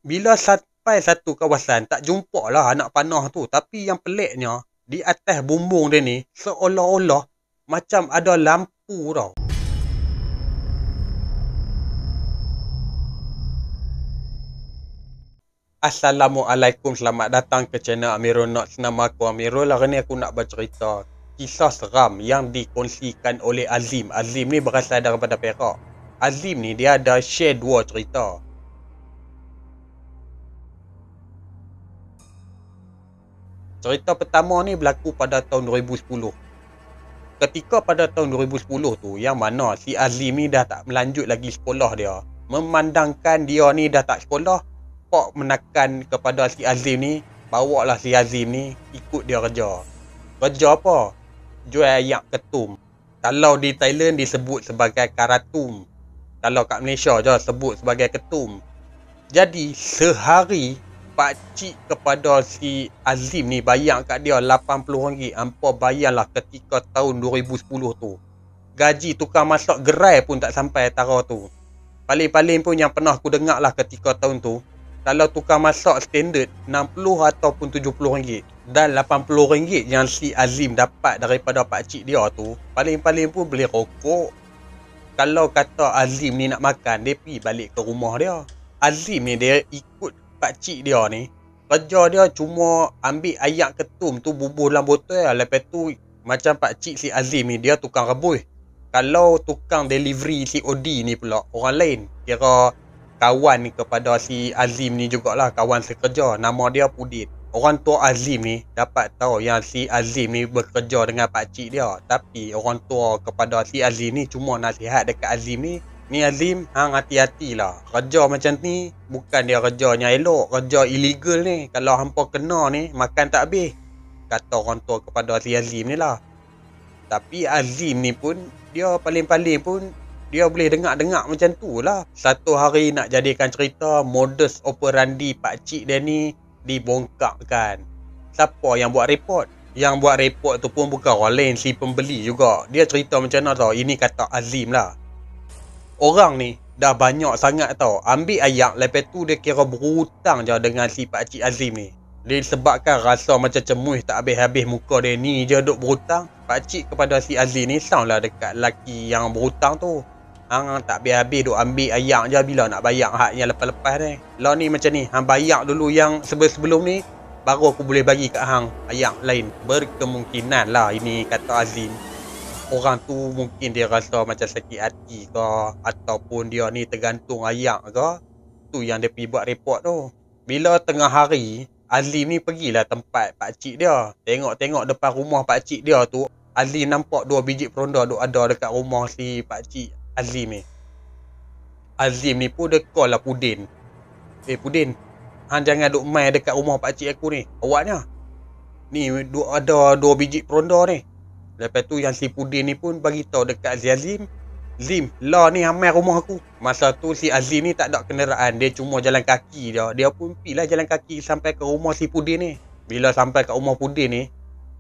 Bila sampai satu kawasan, tak jumpa lah anak panah tu. Tapi yang peliknya, di atas bumbung dia ni, seolah-olah macam ada lampu tau. Assalamualaikum, selamat datang ke channel Amirul Notes. Nama aku Amirul. Hari ni aku nak bercerita kisah seram yang dikongsikan oleh Azim. Azim ni berasal daripada Perak. Azim ni dia ada share dua cerita. Cerita pertama ni berlaku pada tahun 2010. Ketika pada tahun 2010 tu, yang mana si Azim ni dah tak melanjut lagi sekolah dia. Memandangkan dia ni dah tak sekolah, Pak menekan kepada si Azim ni, bawalah si Azim ni ikut dia kerja. Kerja apa? Jual ayak ketum. Kalau di Thailand disebut sebagai karatum. Kalau kat Malaysia je sebut sebagai ketum. Jadi sehari pakcik kepada si Azim ni bayar kat dia RM80. Hampa bayarlah ketika tahun 2010 tu. Gaji tukang masak gerai pun tak sampai tara tu. Paling-paling pun yang pernah aku dengar lah ketika tahun tu, kalau tukang masak standard RM60 ataupun RM70. Dan RM80 yang si Azim dapat daripada pakcik dia tu, paling-paling pun beli rokok. Kalau kata Azim ni nak makan, dia pergi balik ke rumah dia. Azim ni dia ikut pakcik dia ni. Kerja dia cuma ambil ayak ketum tu, bubuh dalam botol. Lepas tu macam pakcik si Azim ni, dia tukang rebus. Kalau tukang delivery COD ni pula orang lain. Kira kawan kepada si Azim ni jugalah, kawan sekerja. Nama dia Pudin. Orang tua Azim ni dapat tahu yang si Azim ni bekerja dengan pakcik dia. Tapi orang tua kepada si Azim ni cuma nasihat dekat Azim ni, ni Azim, hang hati-hatilah. Kerja macam ni bukan dia kerjanya elok, kerja illegal ni. Kalau hampa kena ni, makan tak habis. Kata orang tua kepada si Azim ni lah. Tapi Azim ni pun, dia paling-paling pun dia boleh dengar-dengar macam tu lah. Satu hari nak jadikan cerita, modus operandi pakcik dia ni dibongkarkan. Siapa yang buat report? Yang buat report tu pun bukan orang lain, si pembeli juga. Dia cerita macam mana tau? Ini kata Azim lah. Orang ni dah banyak sangat tau ambil ayak, lepas tu dia kira berhutang je dengan si pakcik Azim ni. Disebabkan rasa macam cemuih tak habis-habis muka dia ni je duk berhutang. Pakcik kepada si Azim ni sound lah dekat lelaki yang berhutang tu. Hang tak habis-habis duk ambil ayak je, bila nak bayar hak yang lepas-lepas ni. Lah ni macam ni, hang bayar dulu yang sebelum ni, baru aku boleh bagi kat hang ayak lain. Berkemungkinan lah ini kata Azim. Orang tu mungkin dia rasa macam sakit hati ke, ataupun dia ni tergantung ayak ke. Tu yang dia pergi buat report tu. Bila tengah hari, Azim ni pergilah tempat pakcik dia. Tengok-tengok depan rumah pakcik dia tu, Azim nampak 2 biji peronda duk ada dekat rumah si pakcik Azim ni. Azim ni pun dia call lah Pudin. Pudin, hang jangan duk main dekat rumah pakcik aku ni. Awaknya ni duk ada 2 biji peronda ni. Lepas tu yang si Pudin ni pun bagi tahu dekat si Azim, Zim, lah ni hamil rumah aku. Masa tu si Azim ni tak ada kenderaan, dia cuma jalan kaki dia. Dia pun pergilah jalan kaki sampai ke rumah si Pudin ni. Bila sampai ke rumah Pudin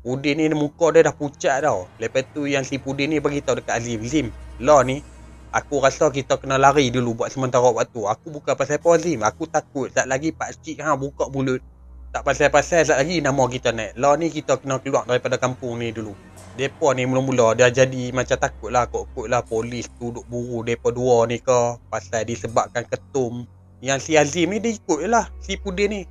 ni muka dia dah pucat tau. Lepas tu yang si Pudin ni bagi tahu dekat Azim, Zim, lah ni aku rasa kita kena lari dulu buat sementara waktu. Aku bukan pasal apa Azim, aku takut sat lagi pakcik hang buka mulut, tak pasal-pasal sat lagi nama kita naik. Lah ni kita kena keluar daripada kampung ni dulu. Depa ni mula-mula dia jadi macam takut lah, kot-kot lah polis tu duk buru depa dua ni ke, pasal disebabkan ketum. Yang si Azim ni dia ikut je lah si Pudin ni.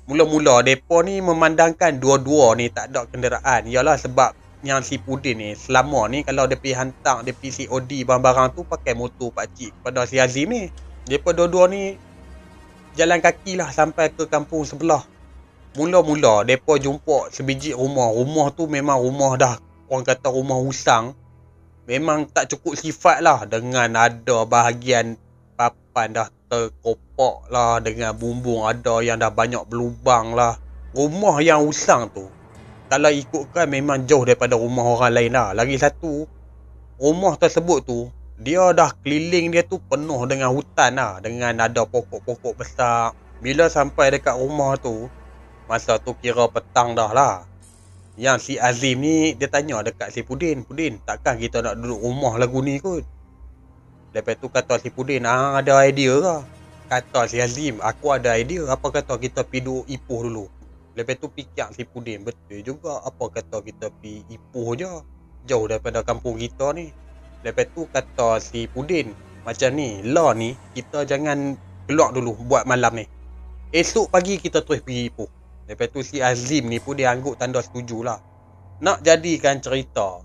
Mula-mula depa ni memandangkan dua-dua ni tak ada kenderaan. Yalah sebab yang si Pudin ni selama ni kalau dia pergi hantar, dia pergi COD barang-barang tu pakai motor pakcik pada si Azim ni. Depa dua-dua ni jalan kaki lah sampai ke kampung sebelah. Mula-mula depa jumpa sebiji rumah. Rumah tu memang rumah dah, orang kata rumah husang. Memang tak cukup sifat lah, dengan ada bahagian papan dah terkopak lah, dengan bumbung ada yang dah banyak berlubang lah. Rumah yang husang tu, kalau ikutkan memang jauh daripada rumah orang lain lah. Lagi satu, rumah tersebut tu, dia dah keliling dia tu penuh dengan hutan lah, dengan ada pokok-pokok besar. Bila sampai dekat rumah tu, masa tu kira petang dah lah. Yang si Azim ni dia tanya dekat si Pudin, Pudin, takkan kita nak duduk rumah lagu ni kot? Lepas tu kata si Pudin, ada idea ke? Kata si Azim, aku ada idea. Apa kata kita pergi duduk Ipoh dulu. Lepas tu fikir si Pudin, betul juga. Apa kata kita pergi Ipoh je, jauh daripada kampung kita ni. Lepas tu kata si Pudin, macam ni, lah ni kita jangan keluar dulu buat malam ni. Esok pagi kita terus pergi Ipoh. Lepas tu si Azim ni pun dia angguk tanda setuju lah. Nak jadikan cerita,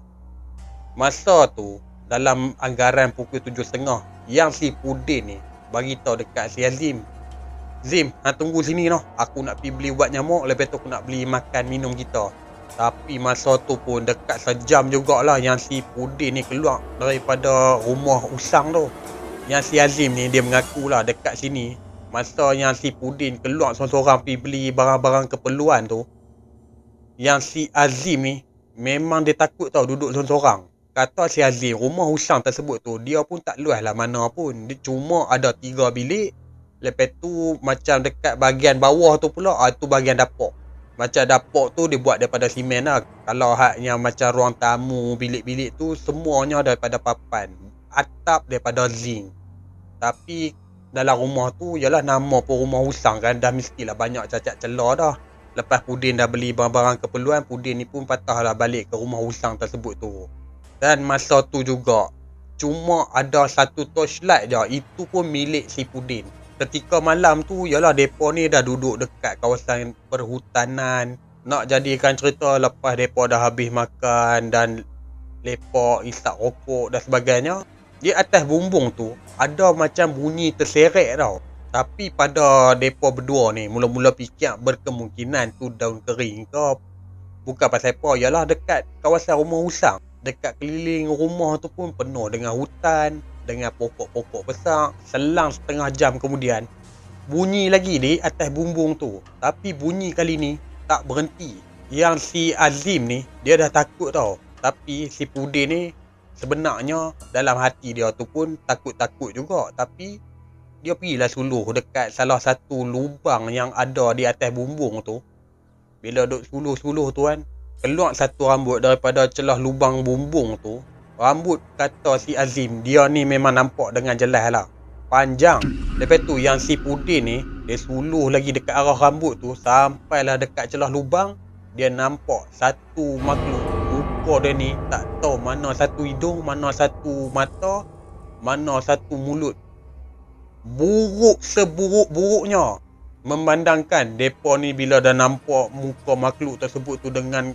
masa tu dalam anggaran pukul 7.30, yang si Pudin ni bagi tahu dekat si Azim, Zim, tunggu sini noh. Aku nak pergi beli ubat nyamuk. Lepas tu aku nak beli makan minum kita. Tapi masa tu pun dekat sejam jugalah yang si Pudin ni keluar daripada rumah usang tu. Yang si Azim ni dia mengakulah dekat sini, masa yang si Pudin keluar seorang-seorang pergi beli barang-barang keperluan tu, yang si Azim ni memang dia takut tau duduk seorang-seorang. Kata si Azim, rumah usang tersebut tu dia pun tak luas lah mana pun. Dia cuma ada 3 bilik. Lepas tu macam dekat bahagian bawah tu pula, tu bahagian dapur. Macam dapur tu dia buat daripada simen lah. Kalau haknya macam ruang tamu, bilik-bilik tu semuanya daripada papan. Atap daripada zinc. Tapi dalam rumah tu, yalah nama pun rumah usang kan, dah mestilah banyak cacat celah dah. Lepas Pudin dah beli barang-barang keperluan, Pudin ni pun patahlah balik ke rumah usang tersebut tu. Dan masa tu juga, cuma ada satu torchlight je, itu pun milik si Pudin. Ketika malam tu, yalah depa ni dah duduk dekat kawasan perhutanan. Nak jadikan cerita, lepas depa dah habis makan dan lepak, isap rokok dan sebagainya, di atas bumbung tu ada macam bunyi terseret tau. Tapi pada depa berdua ni mula-mula fikir berkemungkinan tu daun kering ke. Bukan pasal apa, yalah dekat kawasan rumah usang, dekat keliling rumah tu pun penuh dengan hutan, dengan pokok-pokok besar. Selang setengah jam kemudian, bunyi lagi di atas bumbung tu. Tapi bunyi kali ni tak berhenti. Yang si Azim ni, dia dah takut tau. Tapi si Pudin ni sebenarnya dalam hati dia tu pun takut-takut juga. Tapi dia pergilah suluh dekat salah satu lubang yang ada di atas bumbung tu. Bila duk suluh-suluh tu kan, keluar satu rambut daripada celah lubang bumbung tu. Rambut kata si Azim, dia ni memang nampak dengan jelas lah, panjang. Lepas tu yang si Pudin ni, dia suluh lagi dekat arah rambut tu, sampailah dekat celah lubang. Dia nampak satu makhluk. Muka dia ni tak tahu mana satu hidung, mana satu mata, mana satu mulut. Buruk seburuk-buruknya. Memandangkan depa ni bila dah nampak muka makhluk tersebut tu dengan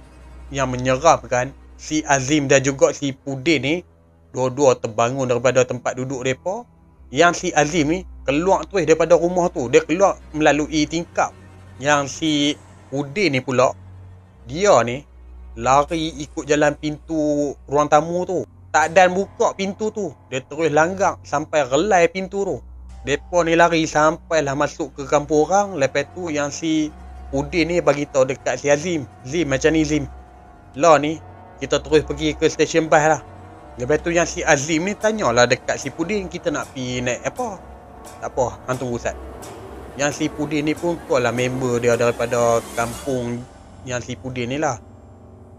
yang menyeramkan, si Azim dan juga si Pudin ni dua-dua terbangun daripada tempat duduk depa. Yang si Azim ni keluar terus daripada rumah tu. Dia keluar melalui tingkap. Yang si Pudin ni pula, dia ni lari ikut jalan pintu ruang tamu tu. Tak dan buka pintu tu, dia terus langgar sampai relai pintu tu. Depa ni lari sampailah masuk ke kampung orang. Lepas tu yang si Pudin ni bagi tahu dekat si Azim, Zim macam ni Zim, lah ni kita terus pergi ke stesen bas lah. Lepas tu yang si Azim ni tanyalah dekat si Pudin, kita nak pergi naik apa? Tak apa, hang tunggu Ustaz. Yang si Pudin ni pun call lah member dia daripada kampung yang si Pudin ni lah,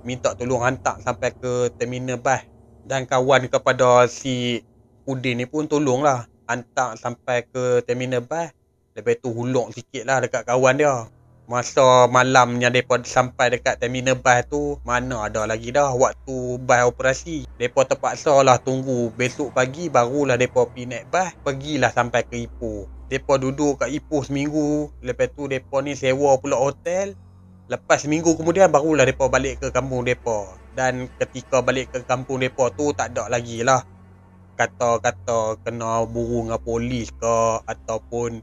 minta tolong hantar sampai ke terminal bas. Dan kawan kepada si Pudin ni pun tolong lah hantar sampai ke terminal bas. Lepas tu huluk sikit lah dekat kawan dia. Masa malamnya mereka sampai dekat terminal bas tu, mana ada lagi dah waktu bas operasi. Mereka terpaksa lah tunggu besok pagi barulah mereka pergi naik bas. Pergilah sampai ke Ipoh. Mereka duduk kat Ipoh seminggu. Lepas tu mereka ni sewa pula hotel. Lepas seminggu kemudian barulah mereka balik ke kampung mereka. Dan ketika balik ke kampung mereka tu tak ada lagi lah kata-kata kena buru dengan polis ke, ataupun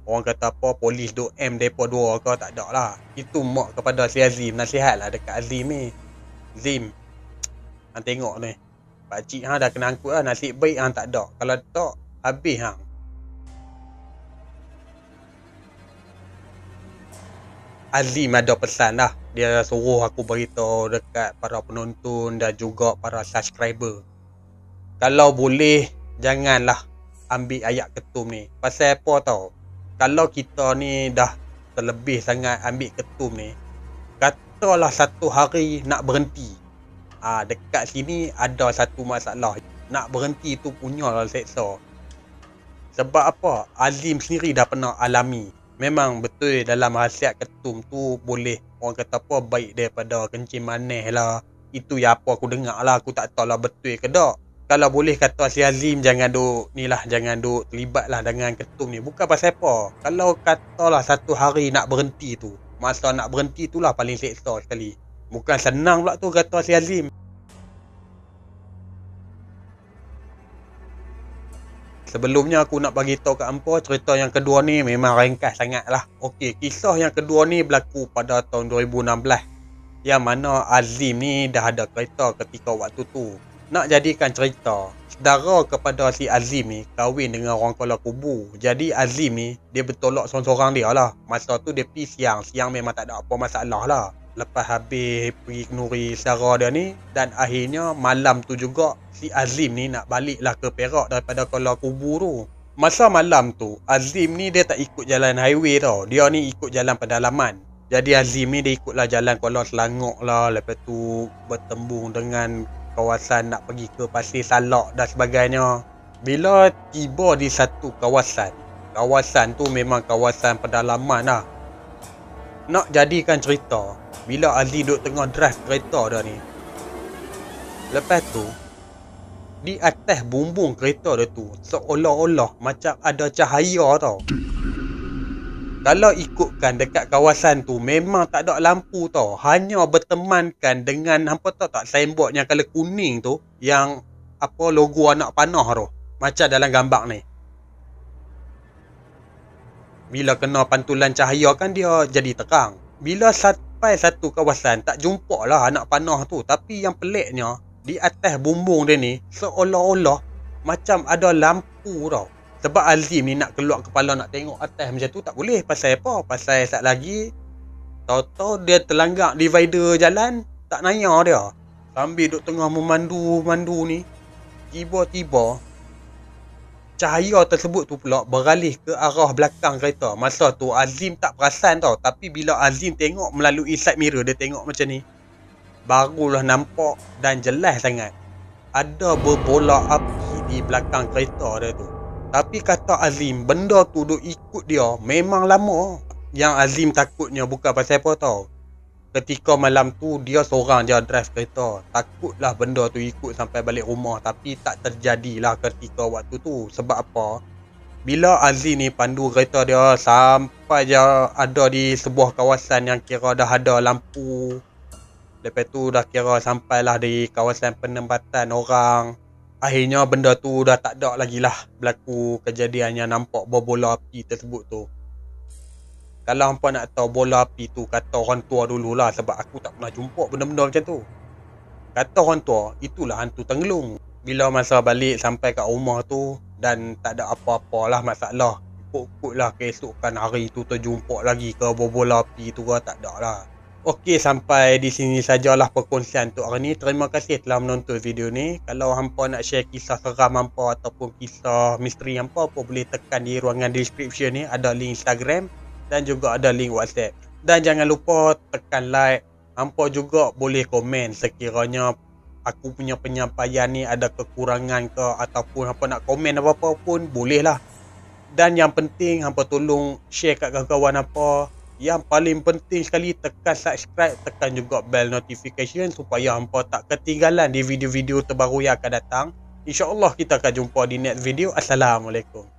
orang kata apa, polis duk mereka dua ke, tak ada lah. Itu mak kepada si Azim, nasihat lah dekat Azim ni. Zim, hang tengok ni, pakcik hang dah kena angkut lah, nasib baik hang tak ada. Kalau tak, habis hang. Azim ada pesan lah. Dia suruh aku beritahu dekat para penonton dan juga para subscriber, kalau boleh janganlah ambil ayat ketum ni. Pasal apa tau, kalau kita ni dah terlebih sangat ambil ketum ni, katalah satu hari nak berhenti, dekat sini ada satu masalah, nak berhenti tu punyalah seksa. Sebab apa? Azim sendiri dah pernah alami. Memang betul dalam khasiat ketum tu boleh orang kata apa baik daripada kencing manis lah. Itu yang apa aku dengar lah. Aku tak tahu lah betul ke tak. Kalau boleh kata si Azim jangan duk ni lah, jangan duk terlibat lah dengan ketum ni. Bukan pasal apa. Kalau katalah satu hari nak berhenti tu, masa nak berhenti tu lah paling seksa sekali. Bukan senang pula tu kata si Azim. Sebelumnya aku nak bagi tahu kat hampa cerita yang kedua ni memang ringkas sangat lah. Okey, kisah yang kedua ni berlaku pada tahun 2016. Yang mana Azim ni dah ada kereta ketika waktu tu. Nak jadikan cerita, saudara kepada si Azim ni kahwin dengan orang Kuala Kubu. Jadi Azim ni dia bertolak sorang-sorang dia lah. Masa tu dia pergi siang. Siang memang tak ada apa masalah lah. Lepas habis pergi kenuri saudara dia ni. Dan akhirnya malam tu juga si Azim ni nak balik lah ke Perak daripada Kuala Kubu tu. Masa malam tu Azim ni dia tak ikut jalan highway tau. Dia ni ikut jalan pedalaman. Jadi Azim ni dia ikutlah jalan Kuala Selangor lah. Lepas tu bertembung dengan kawasan nak pergi ke Pasir Salak dan sebagainya. Bila tiba di satu kawasan, kawasan tu memang kawasan pedalaman lah. Nak jadikan cerita, bila Azim duduk tengah drive kereta dia ni, lepas tu di atas bumbung kereta dia tu seolah-olah macam ada cahaya tau. Kalau ikutkan dekat kawasan tu memang tak ada lampu tau. Hanya bertemankan dengan hampa tahu tak signboard yang color kuning tu, yang apa logo anak panah tu. Macam dalam gambar ni. Bila kena pantulan cahaya kan dia jadi terang. Bila sampai satu kawasan tak jumpa lah anak panah tu. Tapi yang peliknya di atas bumbung dia ni seolah-olah macam ada lampu tau. Sebab Azim ni nak keluar kepala nak tengok atas macam tu tak boleh. Pasal apa? Pasal sat lagi tahu-tahu dia terlanggar divider jalan, tak naya dia. Sambil duk tengah memandu ni, tiba-tiba cahaya tersebut tu pula beralih ke arah belakang kereta. Masa tu Azim tak perasan tau. Tapi bila Azim tengok melalui side mirror, dia tengok macam ni, barulah nampak dan jelas sangat ada berbola api di belakang kereta dia tu. Tapi kata Azim, benda tu duk ikut dia memang lama. Yang Azim takutnya bukan pasal apa tau. Ketika malam tu dia seorang je drive kereta. Takutlah benda tu ikut sampai balik rumah. Tapi tak terjadilah ketika waktu tu. Sebab apa? Bila Azim ni pandu kereta dia sampai je ada di sebuah kawasan yang kira dah ada lampu. Lepas tu dah kira sampailah di kawasan penempatan orang. Akhirnya benda tu dah tak ada lagi lah berlaku kejadian yang nampak bola api tersebut tu. Kalau hampa nak tahu bola api tu, kata orang tua dululah, sebab aku tak pernah jumpa benda-benda macam tu. Kata orang tua, itulah hantu tengelung. Bila masa balik sampai kat rumah tu dan tak ada apa-apalah masalah, ikut-ikutlah keesokan hari tu terjumpa lagi ke bola api tu ke, tak ada lah. Okey, sampai di sini sajalah perkongsian untuk hari ni. Terima kasih telah menonton video ni. Kalau hampa nak share kisah seram hampa ataupun kisah misteri hampa, boleh tekan di ruangan description ni. Ada link Instagram dan juga ada link WhatsApp. Dan jangan lupa tekan like. Hampa juga boleh komen sekiranya aku punya penyampaian ni ada kekurangan ke, ataupun hampa nak komen apa-apa pun boleh lah. Dan yang penting hampa tolong share kat kawan-kawan hampa. Yang paling penting sekali, tekan subscribe, tekan juga bell notification supaya hampa tak ketinggalan di video-video terbaru yang akan datang. InsyaAllah kita akan jumpa di next video. Assalamualaikum.